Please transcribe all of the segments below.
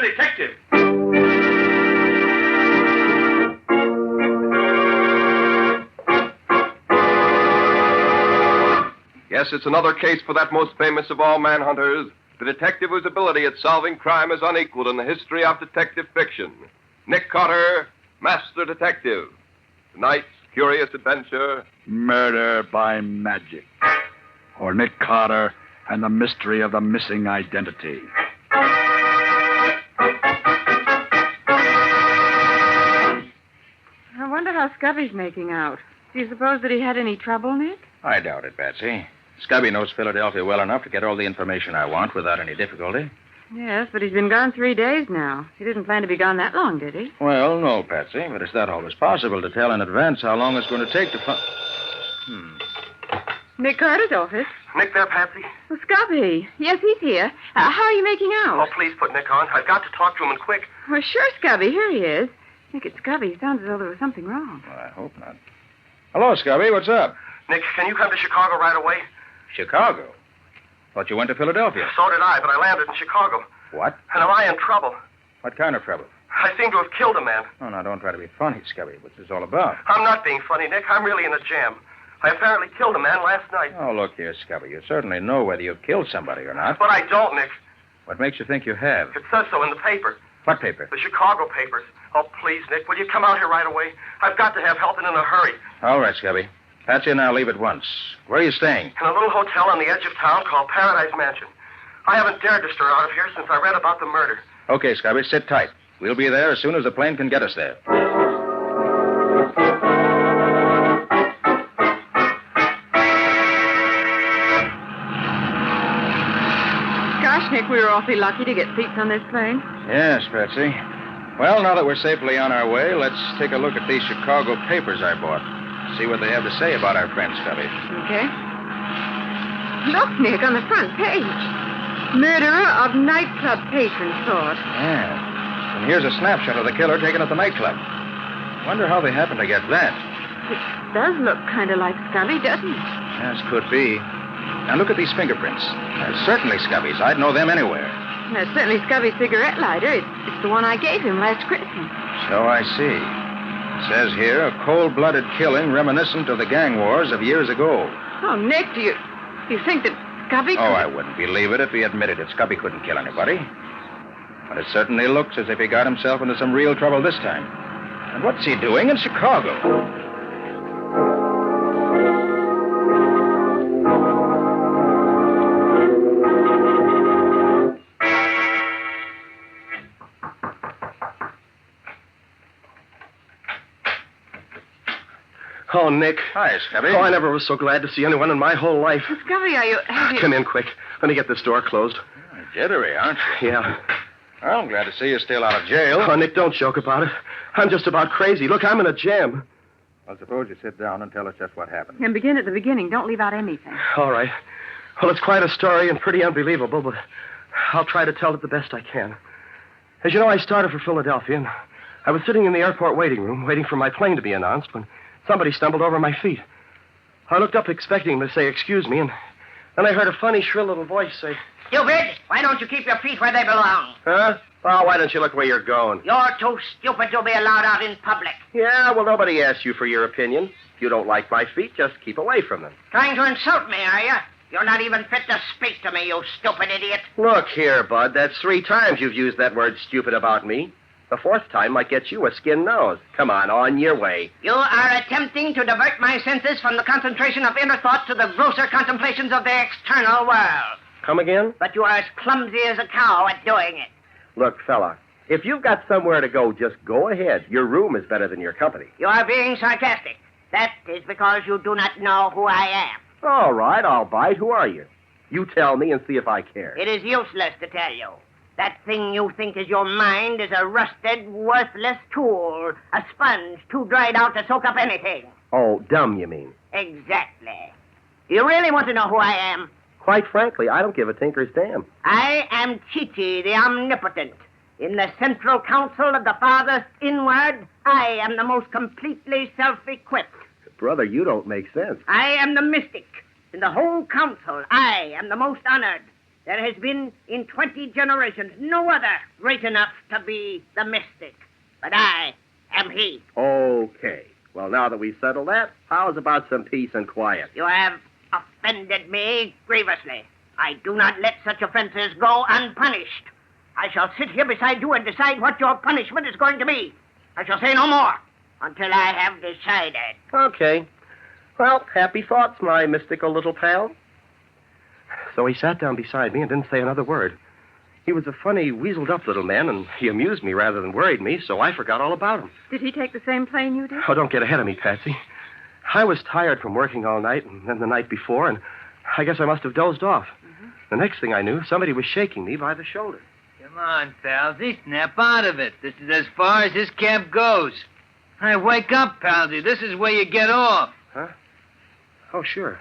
the detective. Yes, it's another case for that most famous of all manhunters, the detective whose ability at solving crime is unequaled in the history of detective fiction. Nick Carter, Master Detective. Tonight's curious adventure... Murder by Magic. Or Nick Carter and the Mystery of the Missing Identity. I wonder how Scubby's making out. Do you suppose that he had any trouble, Nick? I doubt it, Patsy. Scubby knows Philadelphia well enough to get all the information I want without any difficulty. Yes, but he's been gone 3 days now. He didn't plan to be gone that long, did he? Well, no, Patsy, but it's not always possible to tell in advance how long it's going to take to find... Nick Carter's office. Nick there, Patsy? Well, Scubby. Yes, he's here. How are you making out? Oh, please put Nick on. I've got to talk to him and quick. Well, sure, Scubby. Here he is. Nick, it's Scubby. It sounds as though there was something wrong. Well, I hope not. Hello, Scubby. What's up? Nick, can you come to Chicago right away? Chicago? Thought you went to Philadelphia. So did I, but I landed in Chicago. What? And am I in trouble? What kind of trouble? I seem to have killed a man. Oh, now, don't try to be funny, Scubby. What's this all about? I'm not being funny, Nick. I'm really in a jam. I apparently killed a man last night. Oh, look here, Scubby. You certainly know whether you've killed somebody or not. But I don't, Nick. What makes you think you have? It says so in the paper. What paper? The Chicago papers. Oh, please, Nick, will you come out here right away? I've got to have help and in a hurry. All right, Scubby. Patsy and I'll leave at once. Where are you staying? In a little hotel on the edge of town called Paradise Mansion. I haven't dared to stir out of here since I read about the murder. Okay, Scubby, sit tight. We'll be there as soon as the plane can get us there. Gosh, Nick, we were awfully lucky to get seats on this plane. Yes, Patsy. Well, now that we're safely on our way, let's take a look at these Chicago papers I bought. See what they have to say about our friend Scubby. Okay. Look, Nick, on the front page. Murderer of nightclub patron sought. Yeah. And here's a snapshot of the killer taken at the nightclub. Wonder how they happened to get that. It does look kind of like Scubby, doesn't it? Yes, could be. Now look at these fingerprints. They're certainly Scubby's. I'd know them anywhere. That's certainly Scubby's cigarette lighter. It's the one I gave him last Christmas. So I see. It says here, a cold-blooded killing reminiscent of the gang wars of years ago. Oh, Nick, do you think that Scubby could... Oh, I wouldn't believe it if he admitted that Scubby couldn't kill anybody. But it certainly looks as if he got himself into some real trouble this time. And what's he doing in Chicago? Oh, Nick. Hi, Scubby. Oh, I never was so glad to see anyone in my whole life. Well, Scubby, have you... Come in quick. Let me get this door closed. Jittery, aren't you? Yeah. Well, I'm glad to see you're still out of jail. Oh, Nick, don't joke about it. I'm just about crazy. Look, I'm in a jam. Well, suppose you sit down and tell us just what happened. And begin at the beginning. Don't leave out anything. All right. Well, it's quite a story and pretty unbelievable, but I'll try to tell it the best I can. As you know, I started for Philadelphia, and I was sitting in the airport waiting room, waiting for my plane to be announced, when somebody stumbled over my feet. I looked up expecting him to say, "Excuse me," and then I heard a funny, shrill little voice say, Stupid! Why don't you keep your feet where they belong? "Huh? Oh, why don't you look where you're going?" You're too stupid to be allowed out in public. Yeah, well, nobody asked you for your opinion. If you don't like my feet, just keep away from them. Trying to insult me, are you? You're not even fit to speak to me, you stupid idiot. Look here, Bud. That's 3 times you've used that word stupid about me. The 4th time might get you a skin nose. Come on your way. You are attempting to divert my senses from the concentration of inner thought to the grosser contemplations of the external world. Come again? But you are as clumsy as a cow at doing it. Look, fella, if you've got somewhere to go, just go ahead. Your room is better than your company. You are being sarcastic. That is because you do not know who I am. All right, I'll bite. Who are you? You tell me and see if I care. It is useless to tell you. That thing you think is your mind is a rusted, worthless tool. A sponge too dried out to soak up anything. Oh, dumb, you mean? Exactly. You really want to know who I am? Quite frankly, I don't give a tinker's damn. I am Chi-Chi, the Omnipotent. In the Central Council of the Farthest Inward, I am the most completely self-equipped. Brother, you don't make sense. I am the mystic. In the whole council, I am the most honored. There has been in 20 generations no other great enough to be the mystic. But I am he. Okay. Well, now that we've settled that, how's about some peace and quiet? You have offended me grievously. I do not let such offenses go unpunished. I shall sit here beside you and decide what your punishment is going to be. I shall say no more until I have decided. Okay. Well, happy thoughts, my mystical little pal. So he sat down beside me and didn't say another word. He was a funny, weaseled-up little man, and he amused me rather than worried me, so I forgot all about him. Did he take the same plane you did? Oh, don't get ahead of me, Patsy. I was tired from working all night and then the night before, and I guess I must have dozed off. The next thing I knew, somebody was shaking me by the shoulder. Come on, Palsy. Snap out of it. This is as far as this cab goes. Hey, wake up, Palsy. This is where you get off. Huh? Oh, sure.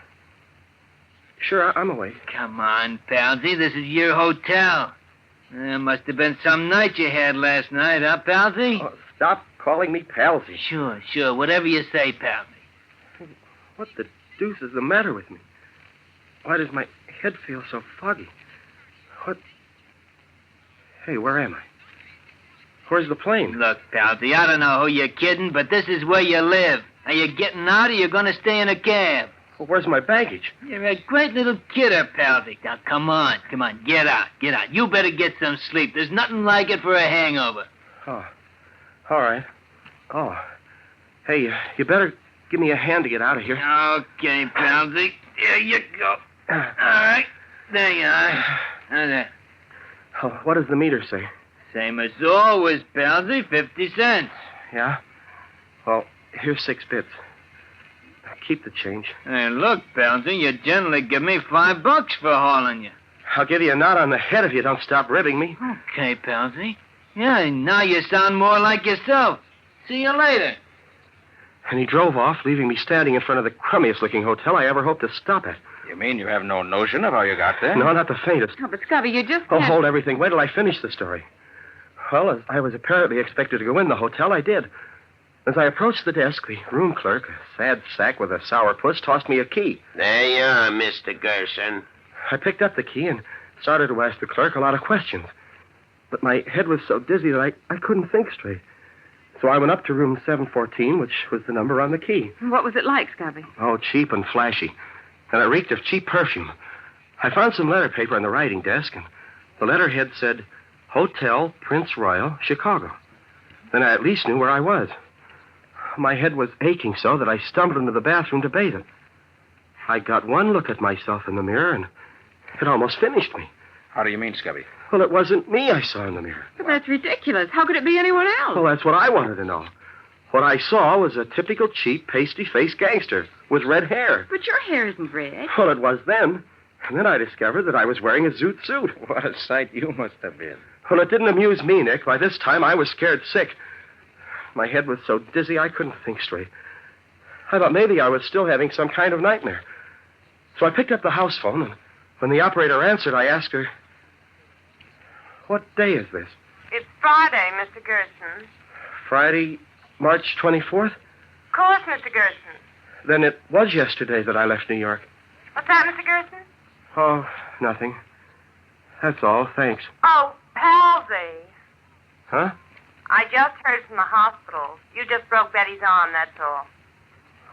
Sure, I'm awake. Come on, Palsy. This is your hotel. There must have been some night you had last night, huh, Palsy? Oh, stop calling me Palsy. Sure. Whatever you say, Palsy. What the deuce is the matter with me? Why does my head feel so foggy? What? Hey, where am I? Where's the plane? Look, Palsy, I don't know who you're kidding, but this is where you live. Are you getting out or you going to stay in a cab? Well, where's my baggage? You're a great little kidder, Palsy. Now, come on. Get out. You better get some sleep. There's nothing like it for a hangover. Oh, all right. Oh, hey, you better give me a hand to get out of here. Okay, Palsy. Here you go. All right. There you are. There. Oh, what does the meter say? Same as always, Palsy. 50 cents. Yeah? Well, here's 6 bits. Keep the change. Hey, look, Palsy, you generally give me $5 for hauling you. I'll give you a knot on the head if you don't stop ribbing me. Okay, Palsy. Yeah, now you sound more like yourself. See you later. And he drove off, leaving me standing in front of the crummiest-looking hotel I ever hoped to stop at. You mean you have no notion of how you got there? No, not the faintest. Oh, but Scubby, you just Oh, can't... hold everything. Wait till I finish the story. Well, as I was apparently expected to go in the hotel, I did. As I approached the desk, the room clerk, a sad sack with a sourpuss, tossed me a key. There you are, Mr. Gerson. I picked up the key and started to ask the clerk a lot of questions. But my head was so dizzy that I couldn't think straight. So I went up to room 714, which was the number on the key. What was it like, Scubby? Oh, cheap and flashy. And it reeked of cheap perfume. I found some letter paper on the writing desk, and the letterhead said, Hotel Prince Royal, Chicago. Then I at least knew where I was. My head was aching so that I stumbled into the bathroom to bathe it. I got one look at myself in the mirror, and it almost finished me. How do you mean, Scubby? Well, it wasn't me I saw in the mirror. But that's ridiculous. How could it be anyone else? Well, that's what I wanted to know. What I saw was a typical cheap, pasty-faced gangster with red hair. But your hair isn't red. Well, it was then. And then I discovered that I was wearing a zoot suit. What a sight you must have been. Well, it didn't amuse me, Nick. By this time, I was scared sick. My head was so dizzy I couldn't think straight. I thought maybe I was still having some kind of nightmare. So I picked up the house phone, and when the operator answered, I asked her, What day is this? It's Friday, Mr. Gerson. Friday, March 24th? Of course, Mr. Gerson. Then it was yesterday that I left New York. What's that, Mr. Gerson? Oh, nothing. That's all, thanks. Oh, Palsy. Huh? I just heard from the hospital. You just broke Betty's arm, that's all.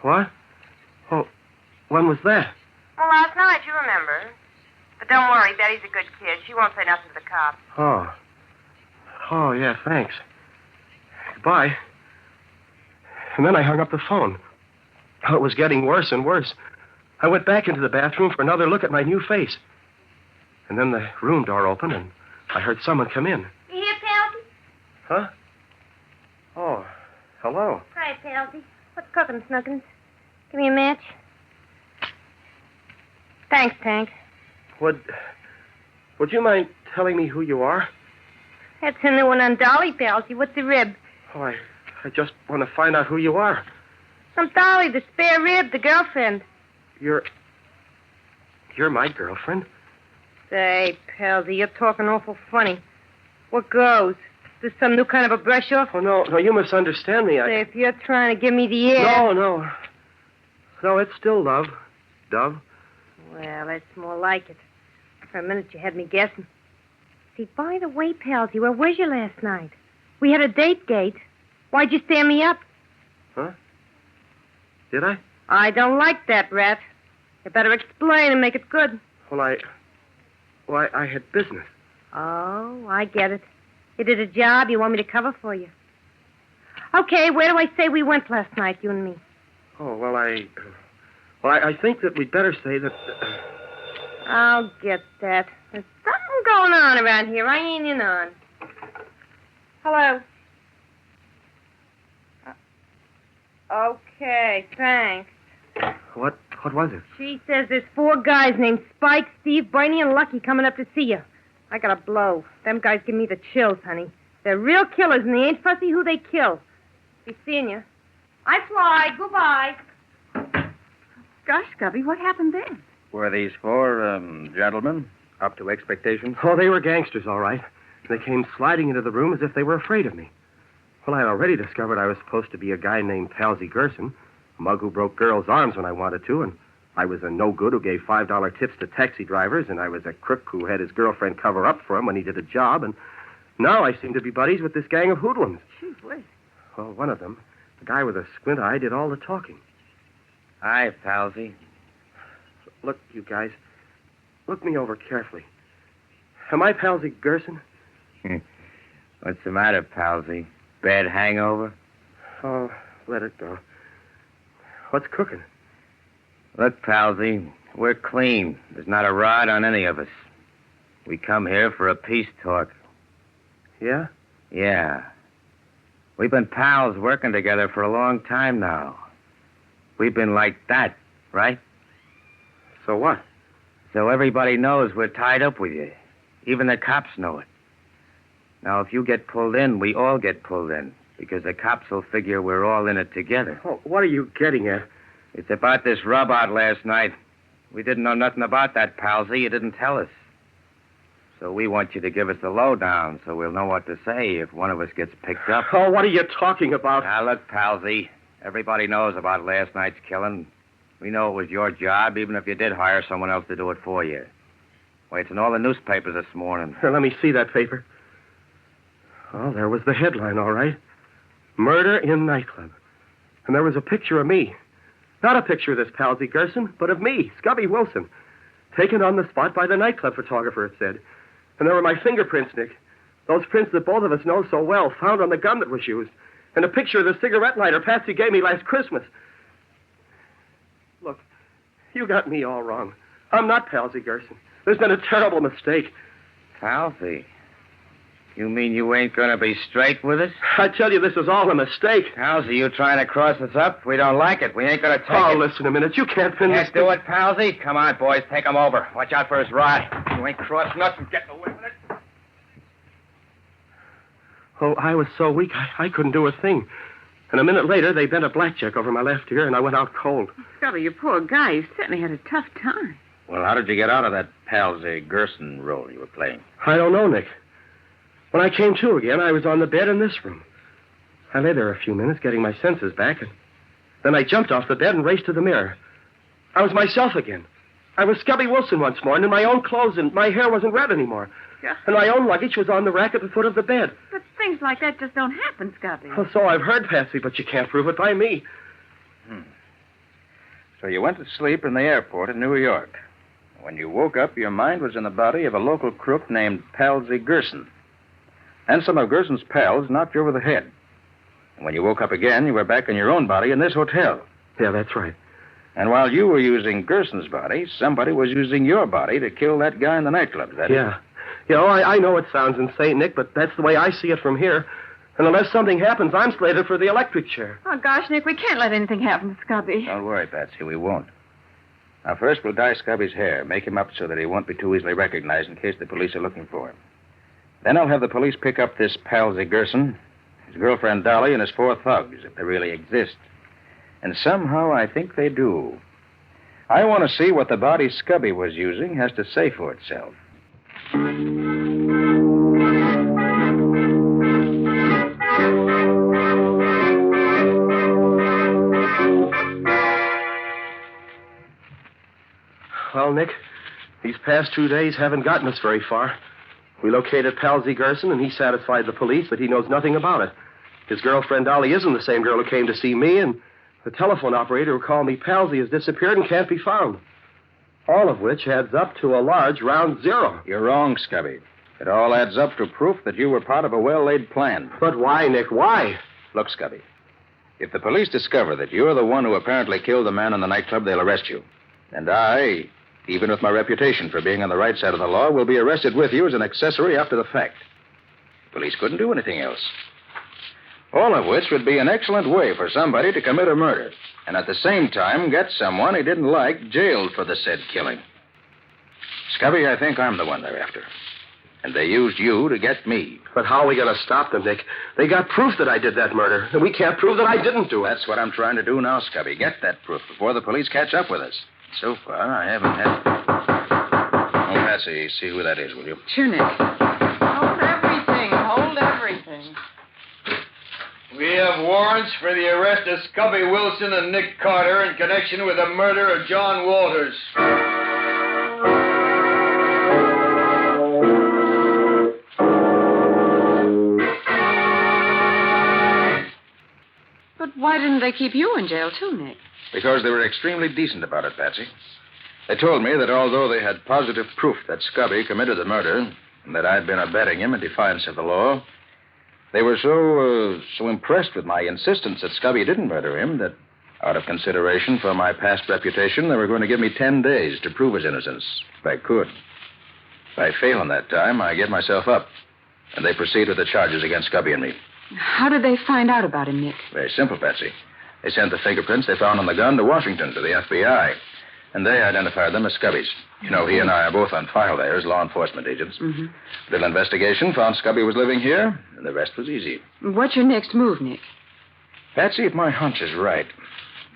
What? Oh, when was that? Well, last night, you remember. But don't worry, Betty's a good kid. She won't say nothing to the cops. Oh. Oh, yeah, thanks. Goodbye. And then I hung up the phone. Oh, it was getting worse and worse. I went back into the bathroom for another look at my new face. And then the room door opened, and I heard someone come in. You here, Palsy? Huh? Oh, hello. Hi, Palsy. What's cooking, Snuggins? Give me a match. Thanks, Tank. Would you mind telling me who you are? That's a new one on Dolly, Palsy. What's the rib? Oh, I just want to find out who you are. I'm Dolly, the spare rib, the girlfriend. You're my girlfriend? Say, Palsy, you're talking awful funny. What goes? Is this some new kind of a brush-off? Oh, no, you misunderstand me. Say, if you're trying to give me the air... No. No, it's still love. Dove. Well, that's more like it. For a minute, you had me guessing. See, by the way, Palsy, where was you last night? We had a date gate. Why'd you stand me up? Huh? Did I? I don't like that, Rat. You better explain and make it good. Well, I had business. Oh, I get it. You did a job you want me to cover for you. Okay, where do I say we went last night, you and me? Oh, well, I think that we'd better say that... I'll get that. There's something going on around here I ain't in on. Hello. Okay, thanks. What was it? She says there's 4 guys named Spike, Steve, Bernie, and Lucky coming up to see you. I got a blow. Them guys give me the chills, honey. They're real killers, and they ain't fussy who they kill. Be seeing you. I fly. Goodbye. Gosh, Scubby, what happened then? Were these 4 gentlemen up to expectations? Oh, they were gangsters, all right. They came sliding into the room as if they were afraid of me. Well, I had already discovered I was supposed to be a guy named Palsy Gerson, a mug who broke girls' arms when I wanted to, and I was a no-good who gave $5 tips to taxi drivers, and I was a crook who had his girlfriend cover up for him when he did a job, and now I seem to be buddies with this gang of hoodlums. Gee whiz. Well, one of them, the guy with a squint eye, did all the talking. Hi, Palsy. Look, you guys, look me over carefully. Am I Palsy Gerson? What's the matter, Palsy? Bad hangover? Oh, let it go. What's cooking? Look, Palsy, we're clean. There's not a rod on any of us. We come here for a peace talk. Yeah? Yeah. We've been pals working together for a long time now. We've been like that, right? So what? So everybody knows we're tied up with you. Even the cops know it. Now, if you get pulled in, we all get pulled in, because the cops will figure we're all in it together. Oh, what are you getting at? It's about this rub out last night. We didn't know nothing about that, Palsy. You didn't tell us. So we want you to give us the lowdown so we'll know what to say if one of us gets picked up. Oh, what are you talking about? Now, look, Palsy, everybody knows about last night's killing. We know it was your job, even if you did hire someone else to do it for you. Why, it's in all the newspapers this morning. Here, let me see that paper. Oh, there was the headline, all right. Murder in nightclub. And there was a picture of me. Not a picture of this Palsy Gerson, but of me, Scubby Wilson. Taken on the spot by the nightclub photographer, it said. And there were my fingerprints, Nick. Those prints that both of us know so well, found on the gun that was used. And a picture of the cigarette lighter Patsy gave me last Christmas. Look, you got me all wrong. I'm not Palsy Gerson. There's been a terrible mistake. Palsy? You mean you ain't going to be straight with us? I tell you, this is all a mistake. Palsy, you trying to cross us up? We don't like it. We ain't going to take it. Oh, listen a minute. You can't pin this... Can't do it, Palsy? Come on, boys. Take him over. Watch out for his rod. You ain't crossing us and getting away with it. Oh, I was so weak, I couldn't do a thing. And a minute later, they bent a blackjack over my left ear, and I went out cold. Scubby, you poor guy. You certainly had a tough time. Well, how did you get out of that Palsy Gerson role you were playing? I don't know, Nick. When I came to again, I was on the bed in this room. I lay there a few minutes, getting my senses back, and then I jumped off the bed and raced to the mirror. I was myself again. I was Scubby Wilson once more, and in my own clothes, and my hair wasn't red anymore. Yeah. And my own luggage was on the rack at the foot of the bed. But things like that just don't happen, Scubby. Well, so I've heard, Patsy, but you can't prove it by me. So you went to sleep in the airport in New York. When you woke up, your mind was in the body of a local crook named Palsy Gerson. And some of Gerson's pals knocked you over the head. And when you woke up again, you were back in your own body in this hotel. Yeah, that's right. And while you were using Gerson's body, somebody was using your body to kill that guy in the nightclub, is that it? Yeah. You know, I know it sounds insane, Nick, but that's the way I see it from here. And unless something happens, I'm slated for the electric chair. Oh, gosh, Nick, we can't let anything happen to Scubby. Don't worry, Patsy, we won't. Now, first, we'll dye Scubby's hair, make him up so that he won't be too easily recognized in case the police are looking for him. Then I'll have the police pick up this Palsy Gerson, his girlfriend Dolly, and his 4 thugs, if they really exist. And somehow I think they do. I want to see what the body Scubby was using has to say for itself. Well, Nick, These past 2 days haven't gotten us very far. We located Palsy Gerson, and he satisfied the police that he knows nothing about it. His girlfriend, Dolly, isn't the same girl who came to see me, and the telephone operator who called me Palsy has disappeared and can't be found. All of which adds up to a large round zero. You're wrong, Scubby. It all adds up to proof that you were part of a well-laid plan. But why, Nick? Why? Look, Scubby, if the police discover that you're the one who apparently killed the man in the nightclub, they'll arrest you. And I, even with my reputation for being on the right side of the law, will be arrested with you as an accessory after the fact. The police couldn't do anything else. All of which would be an excellent way for somebody to commit a murder, and at the same time get someone he didn't like jailed for the said killing. Scubby, I think I'm the one they're after. And they used you to get me. But how are we going to stop them, Nick? They got proof that I did that murder, and we can't prove that I didn't do it. That's what I'm trying to do now, Scubby. Get that proof before the police catch up with us. So far, I haven't had... Oh, Patsy, see who that is, will you? Sure, Nick. Hold everything. Hold everything. We have warrants for the arrest of Scubby Wilson and Nick Carter in connection with the murder of John Walters. But why didn't they keep you in jail, too, Nick? Because they were extremely decent about it, Patsy. They told me that although they had positive proof that Scubby committed the murder and that I'd been abetting him in defiance of the law, they were so impressed with my insistence that Scubby didn't murder him that, out of consideration for my past reputation, they were going to give me 10 days to prove his innocence, if I could. If I fail in that time, I give myself up, and they proceed with the charges against Scubby and me. How did they find out about him, Nick? Very simple, Patsy. They sent the fingerprints they found on the gun to Washington, to the FBI, and they identified them as Scubby's. You know, he and I are both on file there as law enforcement agents. Mm-hmm. Little investigation found Scubby was living here, and the rest was easy. What's your next move, Nick? Patsy, if my hunch is right,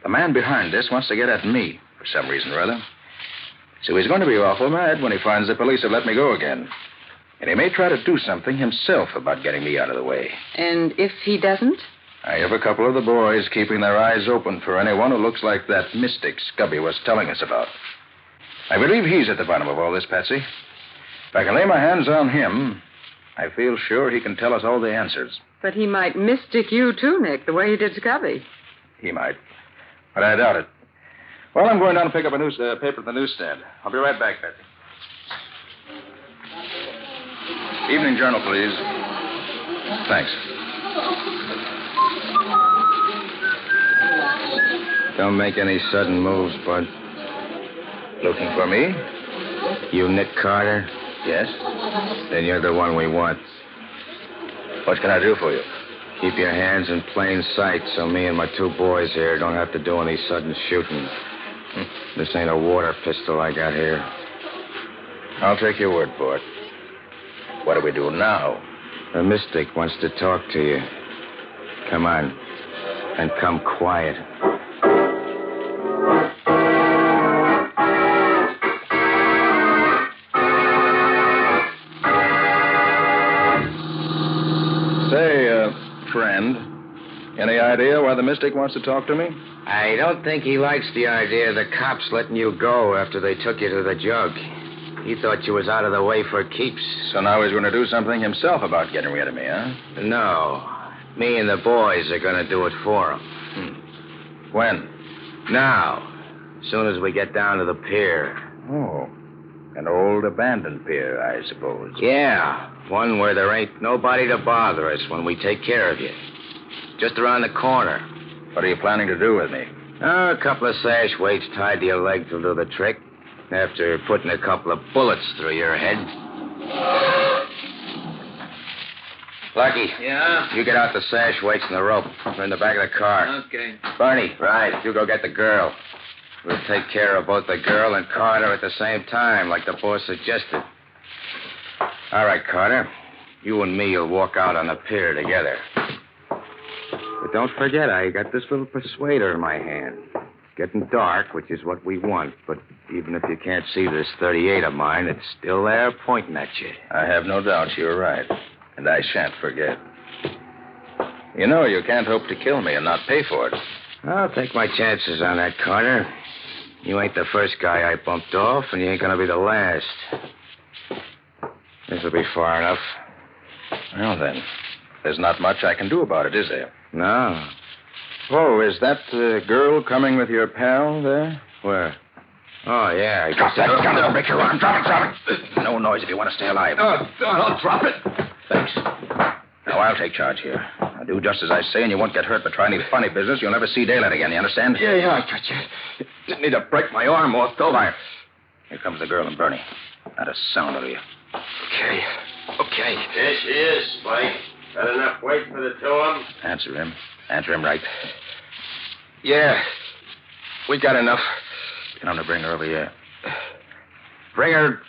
the man behind this wants to get at me for some reason or other. So he's going to be awful mad when he finds the police have let me go again. And he may try to do something himself about getting me out of the way. And if he doesn't? I have a couple of the boys keeping their eyes open for anyone who looks like that mystic Scubby was telling us about. I believe he's at the bottom of all this, Patsy. If I can lay my hands on him, I feel sure he can tell us all the answers. But he might mystic you, too, Nick, the way he did Scubby. He might. But I doubt it. Well, I'm going down to pick up a paper at the newsstand. I'll be right back, Patsy. Evening Journal, please. Thanks. Don't make any sudden moves, Bud. Looking for me? You Nick Carter? Yes. Then you're the one we want. What can I do for you? Keep your hands in plain sight so me and my two boys here don't have to do any sudden shooting. This ain't a water pistol I got here. I'll take your word for it. What do we do now? The mystic wants to talk to you. Come on. And come quiet. Friend, any idea why the mystic wants to talk to me? I don't think he likes the idea of the cops letting you go after they took you to the jug. He thought you was out of the way for keeps. So now he's going to do something himself about getting rid of me, huh? No. Me and the boys are going to do it for him. When? Now. As soon as we get down to the pier. Oh. An old abandoned pier, I suppose. Yeah. One where there ain't nobody to bother us when we take care of you. Just around the corner. What are you planning to do with me? A couple of sash weights tied to your legs will do the trick. After putting a couple of bullets through your head. Lucky. Yeah? You get out the sash weights and the rope. They're in the back of the car. Okay. Barney. Right. You go get the girl. We'll take care of both the girl and Carter at the same time, like the boss suggested. All right, Carter. You and me will walk out on the pier together. But don't forget, I got this little persuader in my hand. It's getting dark, which is what we want. But even if you can't see this .38 of mine, it's still there pointing at you. I have no doubt you're right. And I shan't forget. You know you can't hope to kill me and not pay for it. I'll take my chances on that, Carter. You ain't the first guy I bumped off, and you ain't gonna be the last. This'll be far enough. Well, then, there's not much I can do about it, is there? No. Oh, is that the girl coming with your pal there? Where? Oh, yeah. I Drop guess that gun. It'll break your arm. Drop it. No noise if you want to stay alive. I'll drop it. Thanks. Now, I'll take charge here. I'll do just as I say, and you won't get hurt, but try any funny business, you'll never see daylight again, you understand? Yeah, I got you. Didn't need to break my arm off, though. Fire. Here comes the girl and Bernie. Not a sound of you. Okay. There she is, Spike. Got enough weight for the two of them? Answer him. Answer him right. Yeah. We got enough. Tell him to bring her over here. Bring her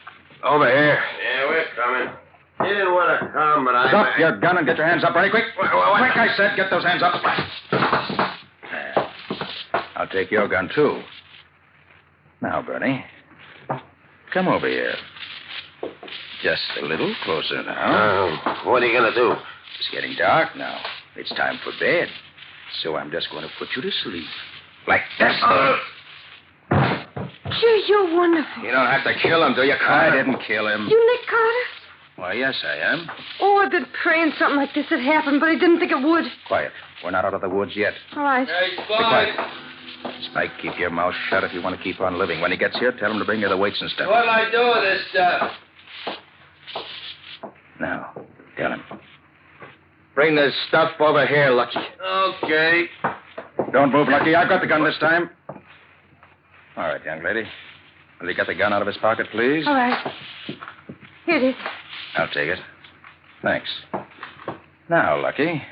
over here. Yeah, we're coming. You didn't want to come, but I... Drop your gun and get your hands up, Bernie, quick. Quick, I said. Get those hands up. There. I'll take your gun, too. Now, Bernie, come over here. Just a little closer now. What are you going to do? It's getting dark now. It's time for bed. So I'm just going to put you to sleep. Like this. Gee, you're wonderful. You don't have to kill him, do you, Carter? I didn't kill him. You Nick Carter? Why, yes, I am. Oh, I've been praying something like this had happened, but I didn't think it would. Quiet. We're not out of the woods yet. All right. Hey, Be quiet. Spike, keep your mouth shut if you want to keep on living. When he gets here, tell him to bring you the weights and stuff. What'll I do with this stuff? Now, tell him. Bring this stuff over here, Lucky. Okay. Don't move, Lucky. I've got the gun this time. All right, young lady. Will you get the gun out of his pocket, please? All right. Here it is. I'll take it. Thanks. Now, Lucky,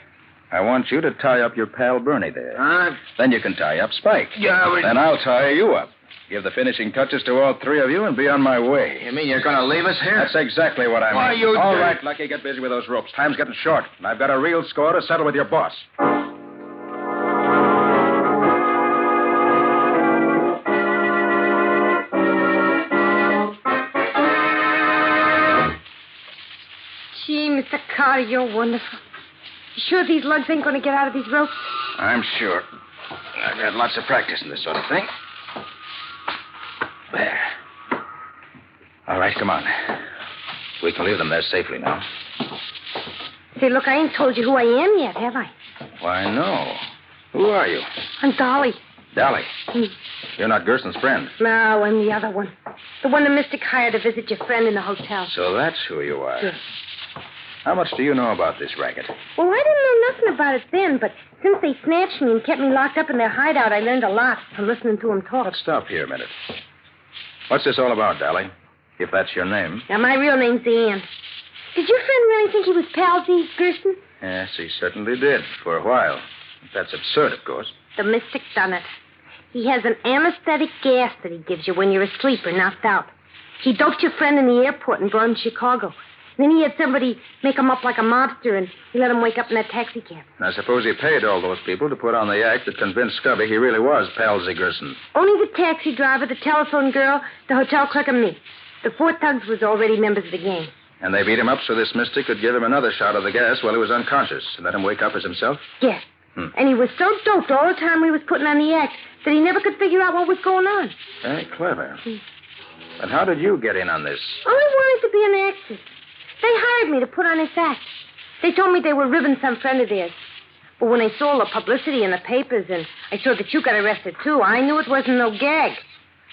I want you to tie up your pal Bernie there. Huh? Then you can tie up Spike. Yeah, Then I'll tie you up. Give the finishing touches to all three of you and be on my way. You mean you're going to leave us here? That's exactly what I mean. Why, you All did- right, Lucky, get busy with those ropes. Time's getting short, and I've got a real score to settle with your boss. Gee, Mr. Carter, you're wonderful. You sure these lugs ain't going to get out of these ropes? I'm sure. I've had lots of practice in this sort of thing. There. All right, come on. We can leave them there safely now. Say, look, I ain't told you who I am yet, have I? Why, no. Who are you? I'm Dolly. Dolly. You're not Gerson's friend. No, I'm the other one. The one the Mystic hired to visit your friend in the hotel. So that's who you are. Yes. How much do you know about this racket? Well, I didn't know nothing about it then, but since they snatched me and kept me locked up in their hideout, I learned a lot from listening to them talk. Let's stop here a minute. What's this all about, Dolly? If that's your name. Now, my real name's Ann. Did your friend really think he was Palsy Gerson? Yes, he certainly did, for a while. That's absurd, of course. The Mystic done it. He has an anesthetic gas that he gives you when you're asleep or knocked out. He doped your friend in the airport and brought him to Chicago. Then he had somebody make him up like a mobster, and he let him wake up in that taxi cab. I suppose he paid all those people to put on the act that convinced Scubby he really was Palsy Gerson. Only the taxi driver, the telephone girl, the hotel clerk, and me. The four thugs was already members of the gang. And they beat him up so this mystic could give him another shot of the gas while he was unconscious and let him wake up as himself? Yes. And he was so doped all the time we was putting on the act that he never could figure out what was going on. Very clever. But how did you get in on this? I wanted to be an actress. They hired me to put on this act. They told me they were ribbing some friend of theirs. But when I saw all the publicity in the papers and I saw that you got arrested, too, I knew it wasn't no gag.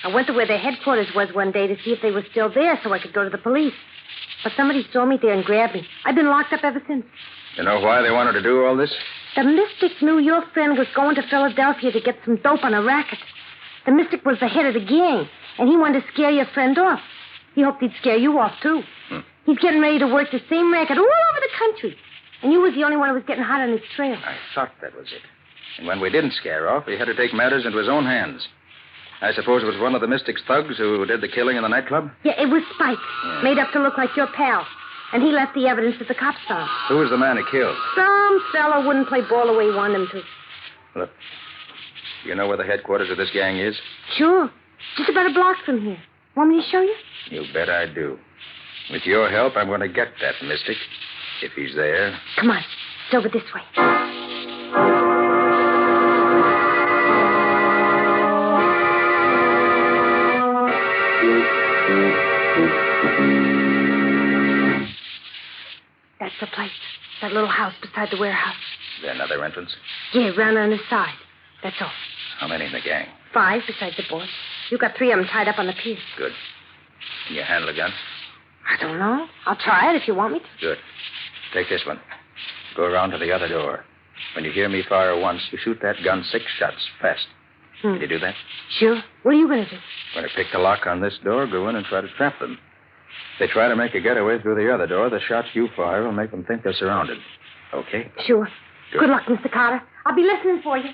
I went to where their headquarters was one day to see if they were still there so I could go to the police. But somebody saw me there and grabbed me. I've been locked up ever since. You know why they wanted to do all this? The Mystic knew your friend was going to Philadelphia to get some dope on a racket. The Mystic was the head of the gang, and he wanted to scare your friend off. He hoped he'd scare you off, too. He's getting ready to work the same racket all over the country. And you was the only one who was getting hot on his trail. I thought that was it. And when we didn't scare off, he had to take matters into his own hands. I suppose it was one of the Mystic's thugs who did the killing in the nightclub? Yeah, it was Spike, made up to look like your pal. And he left the evidence at the cops found. Who was the man who killed? Some fella wouldn't play ball the way he wanted him to. Look, you know where the headquarters of this gang is? Sure. Just about a block from here. Want me to show you? You bet I do. With your help, I'm going to get that Mystic, if he's there. Come on. It's over this way. That's the place. That little house beside the warehouse. Is there another entrance? Yeah, round on the side. That's all. How many in the gang? 5 besides the boss. You got 3 of them tied up on the pier. Good. Can you handle a gun? I don't know. I'll try it if you want me to. Good. Take this one. Go around to the other door. When you hear me fire once, you shoot that gun 6 shots, fast. Can you do that? Sure. What are you going to do? When I pick the lock on this door, go in and try to trap them. If they try to make a getaway through the other door, the shots you fire will make them think they're surrounded. Okay? Sure. Good luck, Mr. Carter. I'll be listening for you.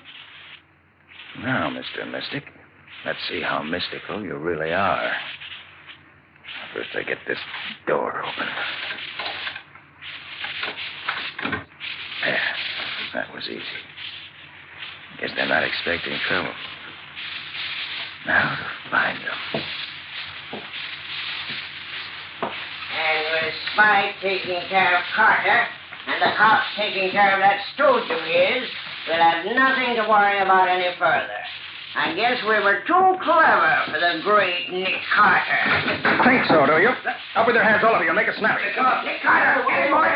Now, Mr. Mystic, let's see how mystical you really are. First, I get this door open. There. That was easy. Guess they're not expecting trouble. Now to find them. And with Spike taking care of Carter, and the cops taking care of that stooge of his, we'll have nothing to worry about any further. I guess we were too clever for the great Nick Carter. Think so, do you? Up with your hands, all of you. Make it snappy. Nick Carter, get him away.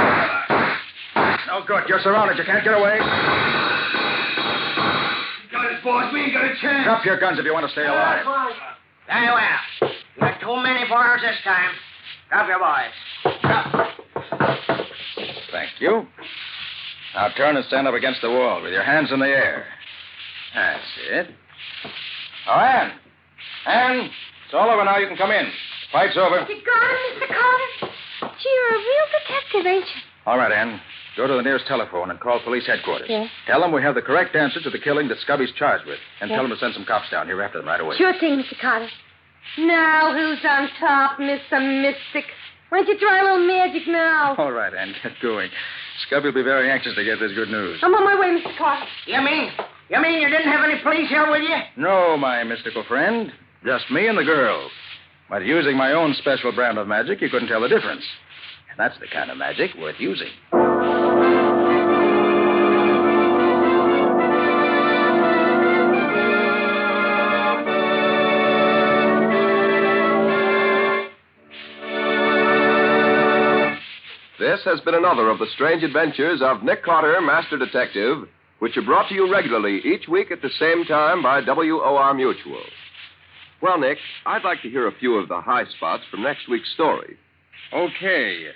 No good. You're surrounded. You can't get away. Got it, boss. We ain't got a chance. Drop your guns if you want to stay alive. Very well. You're too many for us this time. Drop your boys. Drop. Thank you. Now turn and stand up against the wall with your hands in the air. That's it. Oh, Ann. Ann, it's all over now. You can come in. Fight's over. You got him, Mr. Carter? Gee, you're a real detective, ain't you? All right, Ann. Go to the nearest telephone and call police headquarters. Yeah. Tell them we have the correct answer to the killing that Scubby's charged with. And Yeah. tell them to send some cops down here after them right away. Sure thing, Mr. Carter. Now, who's on top, Mr. Mystic? Why don't you try a little magic now? All right, Ann. Get going. Scubby will be very anxious to get this good news. I'm on my way, Mr. Carter. You mean you didn't have any police here with you? No, my mystical friend. Just me and the girl. But using my own special brand of magic, you couldn't tell the difference. And that's the kind of magic worth using. This has been another of the strange adventures of Nick Carter, Master Detective, which are brought to you regularly each week at the same time by WOR Mutual. Well, Nick, I'd like to hear a few of the high spots from next week's story. Okay.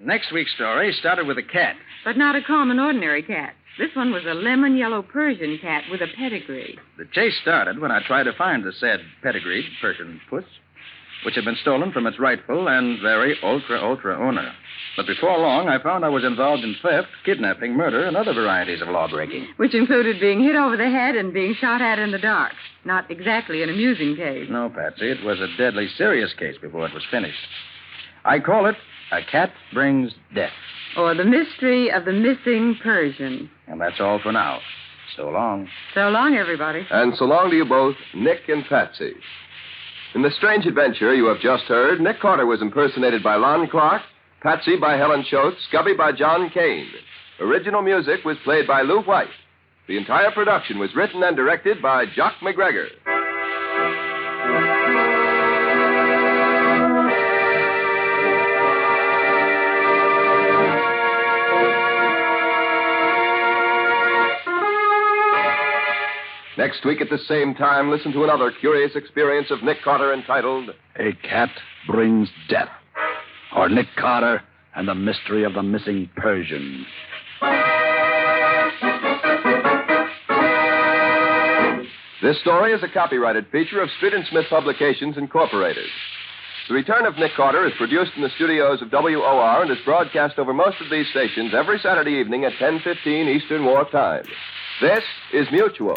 Next week's story started with a cat. But not a common, ordinary cat. This one was a lemon yellow Persian cat with a pedigree. The chase started when I tried to find the said pedigreed Persian puss, which had been stolen from its rightful and very ultra owner. But before long, I found I was involved in theft, kidnapping, murder, and other varieties of lawbreaking. Which included being hit over the head and being shot at in the dark. Not exactly an amusing case. No, Patsy, it was a deadly serious case before it was finished. I call it A Cat Brings Death. Or The Mystery of the Missing Persian. And that's all for now. So long. So long, everybody. And so long to you both, Nick and Patsy. In the strange adventure you have just heard, Nick Carter was impersonated by Lon Clark, Patsy by Helen Choate, Scubby by John Kane. Original music was played by Lou White. The entire production was written and directed by Jock McGregor. Next week at the same time, listen to another curious experience of Nick Carter entitled A Cat Brings Death. Or Nick Carter and the Mystery of the Missing Persian. This story is a copyrighted feature of Street and Smith Publications, Incorporated. The Return of Nick Carter is produced in the studios of WOR and is broadcast over most of these stations every Saturday evening at 10:15 Eastern War Time. This is Mutual.